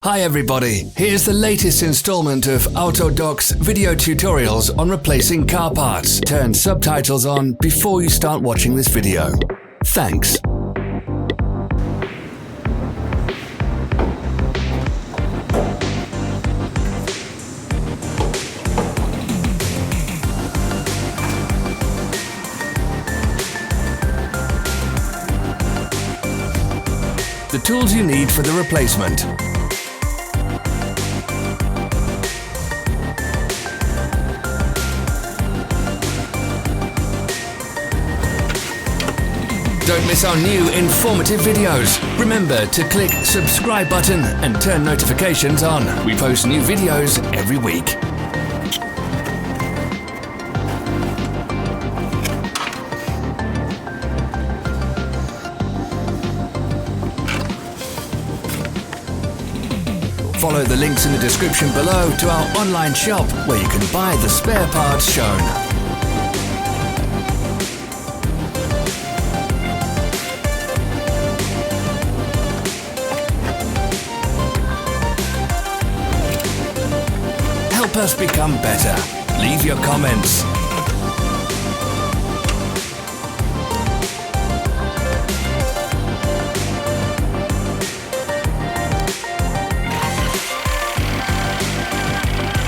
Hi everybody, here's the latest installment of Autodoc's video tutorials on replacing car parts. Turn subtitles on before you start watching this video. Thanks. The tools you need for the replacement. Don't miss our new informative videos. Remember to click subscribe button and turn notifications on. We post new videos every week. Follow the links in the description below to our online shop where you can buy the spare parts shown. Help us become better. Leave your comments.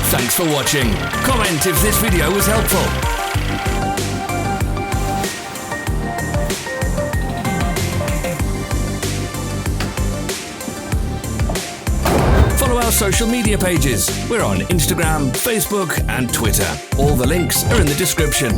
Thanks for watching. Comment if this video was helpful. Follow our social media pages. We're on Instagram, Facebook and Twitter. All the links are in the description.